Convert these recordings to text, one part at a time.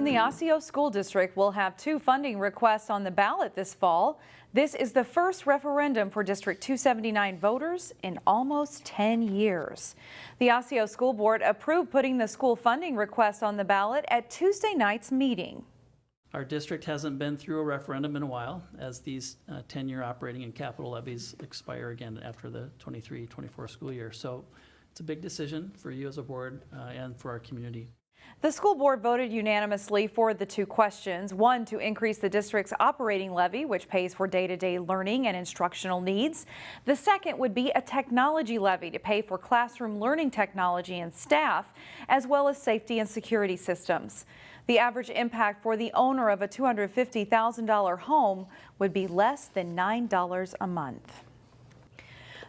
in the Osseo School District will have 2 funding requests on the ballot this fall. This is the first referendum for District 279 voters in almost 10 years. The Osseo School Board approved putting the school funding request on the ballot at Tuesday night's meeting. Our district hasn't been through a referendum in a while, as these 10-year operating and capital levies expire again after the 23-24 school year. So it's a big decision for you as a board and for our community. The school board voted unanimously for the 2 questions. One, to increase the district's operating levy, which pays for day-to-day learning and instructional needs. The second would be a technology levy to pay for classroom learning technology and staff, as well as safety and security systems. The average impact for the owner of a $250,000 home would be less than $9 a month.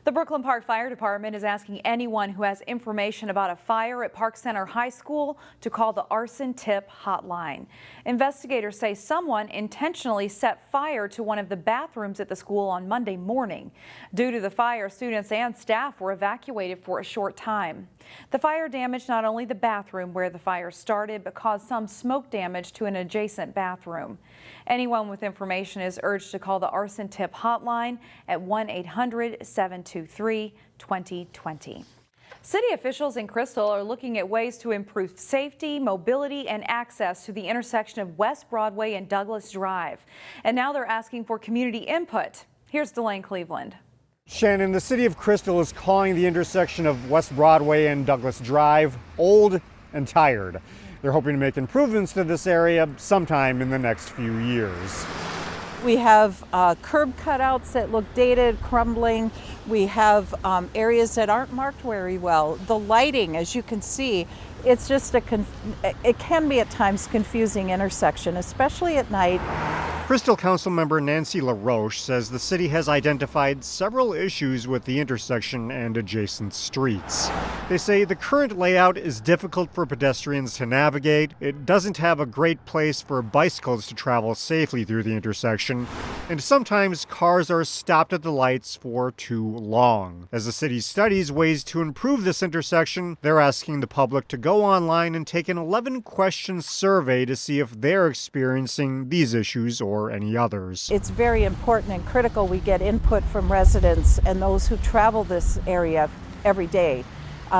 The Brooklyn Park Fire Department is asking anyone who has information about a fire at Park Center High School to call the Arson tip hotline. Investigators say someone intentionally set fire to one of the bathrooms at the school on Monday morning. Due to the fire, students and staff were evacuated for a short time. The fire damaged not only the bathroom where the fire started, but caused some smoke damage to an adjacent bathroom. Anyone with information is urged to call the Arson tip hotline at 1-800-723-2020. City officials in Crystal are looking at ways to improve safety, mobility, and access to the intersection of West Broadway and Douglas Drive. And now they're asking for community input. Here's Delane Cleveland. Shannon, the city of Crystal is calling the intersection of West Broadway and Douglas Drive old and tired. They're hoping to make improvements to this area sometime in the next few years. We have curb cutouts that look dated, crumbling. We have areas that aren't marked very well. The lighting, as you can see, it's just it can be at times confusing intersection, especially at night. Crystal Councilmember Nancy LaRoche says the city has identified several issues with the intersection and adjacent streets. They say the current layout is difficult for pedestrians to navigate, it doesn't have a great place for bicycles to travel safely through the intersection, and sometimes cars are stopped at the lights for too long. As the city studies ways to improve this intersection, they're asking the public to go online and take an 11-question survey to see if they're experiencing these issues or any others. It's very important and critical we get input from residents and those who travel this area every day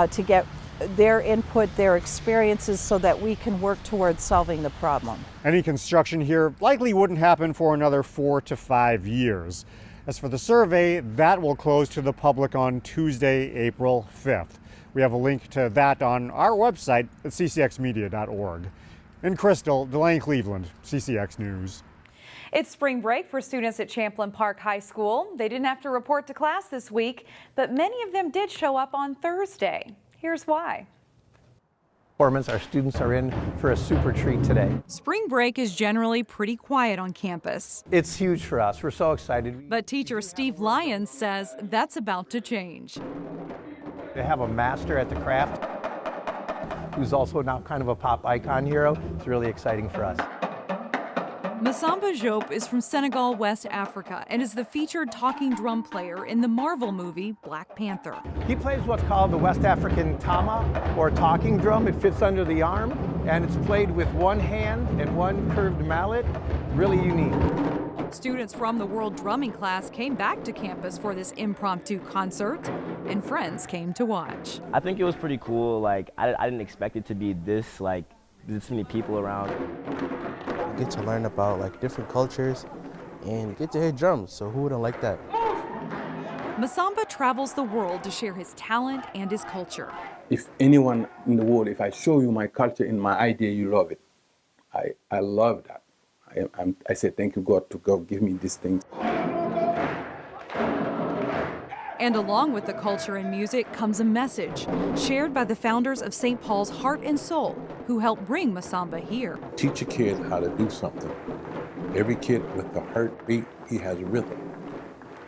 to get their input, their experiences, so that we can work towards solving the problem. Any construction here likely wouldn't happen for another 4 to 5 years. As for the survey, that will close to the public on Tuesday, April 5th. We have a link to that on our website at ccxmedia.org. In Crystal, Delane Cleveland, CCX News. It's spring break for students at Champlin Park High School. They didn't have to report to class this week, but many of them did show up on Thursday. Here's why. Our students are in for a super treat today. Spring break is generally pretty quiet on campus. It's huge for us. We're so excited. But teacher Steve Lyons says that's about to change. They have a master at the craft who's also now kind of a pop icon hero. It's really exciting for us. Masamba is from Senegal, West Africa, and is the featured talking drum player in the Marvel movie Black Panther. He plays what's called the West African tama, or talking drum. It fits under the arm, and it's played with one hand and one curved mallet. Really unique. Students from the World Drumming class came back to campus for this impromptu concert, and friends came to watch. I think it was pretty cool. Like, I didn't expect it to be this many people around. You get to learn about different cultures and you get to hear drums, so who wouldn't like that? Masamba travels the world to share his talent and his culture. If anyone in the world, if I show you my culture and my idea, you love it. I love that. I say thank you, God, to God give me these things. And along with the culture and music comes a message shared by the founders of St. Paul's Heart and Soul, who helped bring Masamba here. Teach a kid how to do something. Every kid with a heartbeat, he has a rhythm.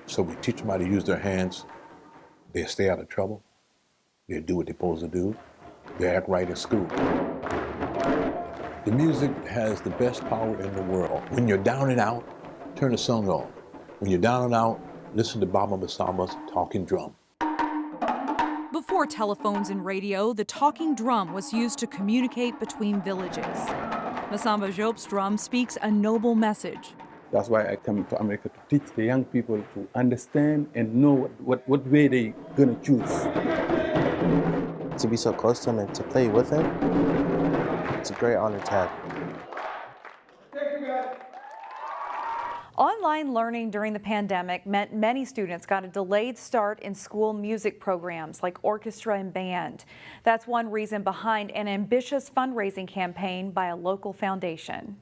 So we teach them how to use their hands. They stay out of trouble. They do what they're supposed to do. They act right at school. The music has the best power in the world. When you're down and out, turn the song on. When you're down and out, listen to Baba Masamba's talking drum. Before telephones and radio, the talking drum was used to communicate between villages. Masamba Job's drum speaks a noble message. That's why I come to America to teach the young people to understand and know what way they're going to choose. To be so close to him and to play with him, it's a great honor to have. Online learning during the pandemic meant many students got a delayed start in school music programs like orchestra and band. That's one reason behind an ambitious fundraising campaign by a local foundation.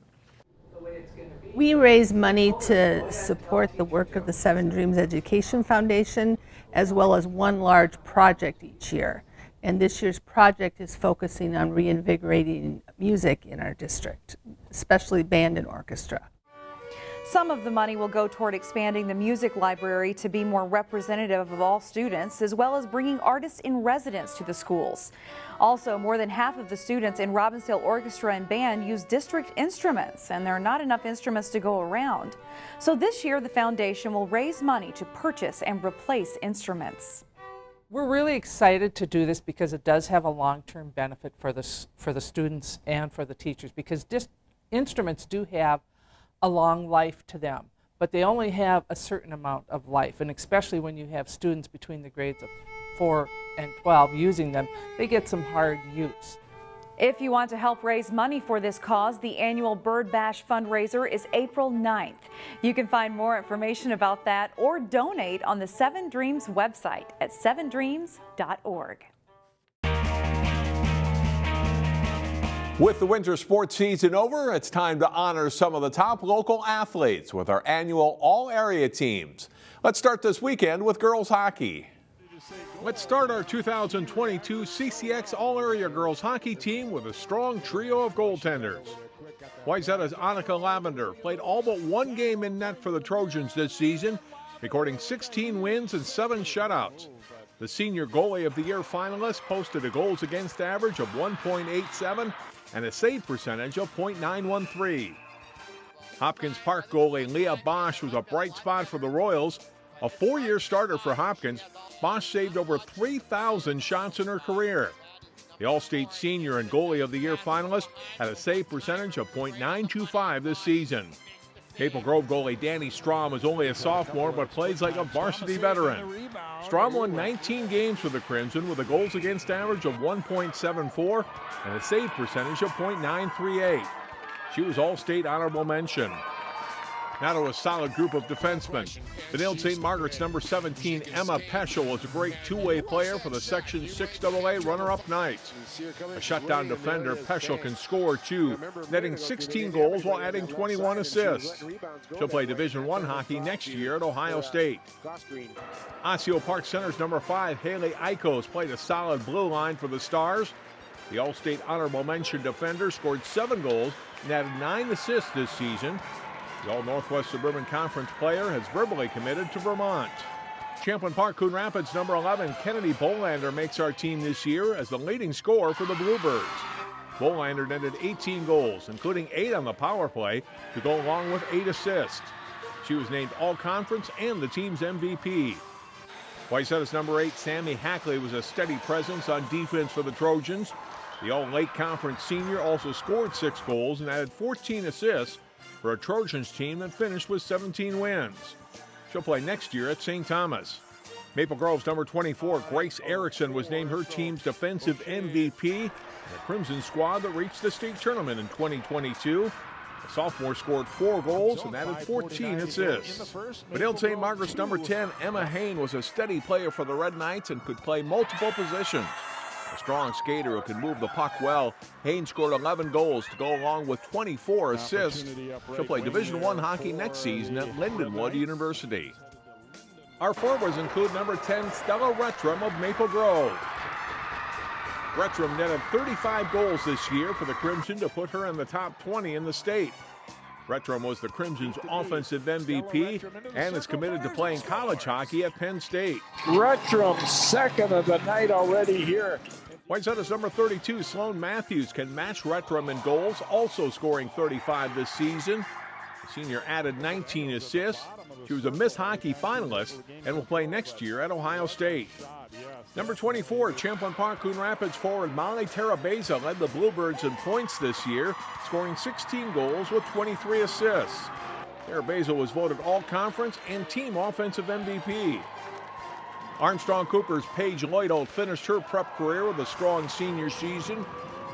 We raise money to support the work of the Seven Dreams Education Foundation, as well as one large project each year. And this year's project is focusing on reinvigorating music in our district, especially band and orchestra. Some of the money will go toward expanding the music library to be more representative of all students, as well as bringing artists in residence to the schools. Also, more than half of the students in Robbinsdale Orchestra and Band use district instruments, and there are not enough instruments to go around. So this year, the foundation will raise money to purchase and replace instruments. We're really excited to do this because it does have a long-term benefit for the students and for the teachers, because instruments do have a long life to them, but they only have a certain amount of life, and especially when you have students between the grades of 4 and 12 using them, they get some hard use. If you want to help raise money for this cause, the annual Bird Bash fundraiser is April 9th. You can find more information about that or donate on the Seven Dreams website at sevendreams.org. With the winter sports season over, it's time to honor some of the top local athletes with our annual all-area teams. Let's start this weekend with girls hockey. Let's start our 2022 CCX all-area girls hockey team with a strong trio of goaltenders. Wayzata's Annika Lavender played all but one game in net for the Trojans this season, recording 16 wins and 7 shutouts. The senior goalie of the year finalist posted a goals against average of 1.87 and a save percentage of .913. Hopkins Park goalie Leah Bosch was a bright spot for the Royals. A 4-year starter for Hopkins, Bosch saved over 3,000 shots in her career. The All-State senior and goalie of the year finalist had a save percentage of .925 this season. Maple Grove goalie Danny Strom is only a sophomore but plays like a varsity veteran. Strom won 19 games for the Crimson with a goals against average of 1.74 and a save percentage of .938. She was All-State honorable mention. Now to a solid group of defensemen. Benilde St. Margaret's number 17, Emma Peschel, was a great two-way player for the Section 6AA runner-up Knights. A shutdown defender, Peschel can score too, netting 16 goals while adding 21 assists. She'll play Division I hockey next year at Ohio State. Osseo Park Center's number 5, Haley Eikos, played a solid blue line for the Stars. The All-State honorable mention defender scored 7 goals and added 9 assists this season. The All-Northwest Suburban Conference player has verbally committed to Vermont. Champlin Park Coon Rapids number 11, Kennedy Bolander, makes our team this year as the leading scorer for the Bluebirds. Bolander netted 18 goals, including 8 on the power play, to go along with 8 assists. She was named All-Conference and the team's MVP. Wayzata's number 8, Sammy Hackley, was a steady presence on defense for the Trojans. The All-Lake Conference senior also scored 6 goals and added 14 assists for a Trojans team that finished with 17 wins. She'll play next year at St. Thomas. Maple Grove's number 24, Grace Erickson, was named her team's defensive MVP in the Crimson squad that reached the state tournament in 2022. The sophomore scored 4 goals and added 14 assists. Benilde St. Margaret's number 10, Emma Hain, was a steady player for the Red Knights and could play multiple positions. A strong skater who can move the puck well, Hain scored 11 goals to go along with 24 assists. She'll play Division I hockey next season at Lindenwood University. Our forwards include number 10, Stella Rettrum of Maple Grove. Rettrum netted 35 goals this year for the Crimson to put her in the top 20 in the state. Rettrum was the Crimson's offensive MVP and is committed to playing college hockey at Penn State. Rettrum, second of the night already here. Wayzata's number 32, Sloan Matthews, can match Rettrum in goals, also scoring 35 this season. The senior added 19 assists. She was a Miss Hockey finalist and will play next year at Ohio State. Number 24, Champlin Park Coon Rapids forward Molly Terabeza led the Bluebirds in points this year, scoring 16 goals with 23 assists. Terabeza was voted All-Conference and Team Offensive MVP. Armstrong Cooper's Paige Lloydholt finished her prep career with a strong senior season.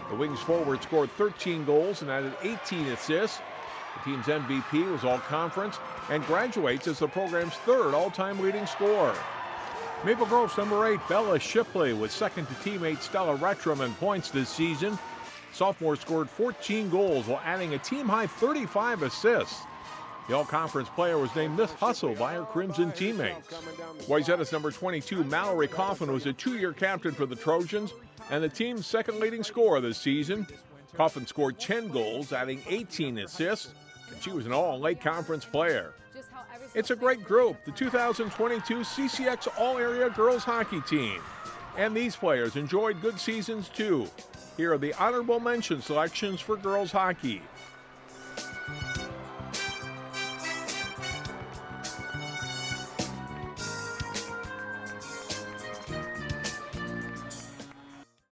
The Wings forward scored 13 goals and added 18 assists. The team's MVP was All-Conference and graduates as the program's third all-time leading scorer. Maple Grove's number 8, Bella Shipley, was second to teammate Stella Rettram in points this season. Sophomore scored 14 goals while adding a team-high 35 assists. The All-Conference player was named Miss Hustle by her Crimson teammates. Wayzetta's number 22, Mallory Coffin, was a 2-year captain for the Trojans and the team's second leading scorer this season. Coffin scored 10 goals, adding 18 assists, and she was an all-late conference player. It's a great group, the 2022 CCX All-Area Girls Hockey Team. And these players enjoyed good seasons too. Here are the honorable mention selections for girls hockey.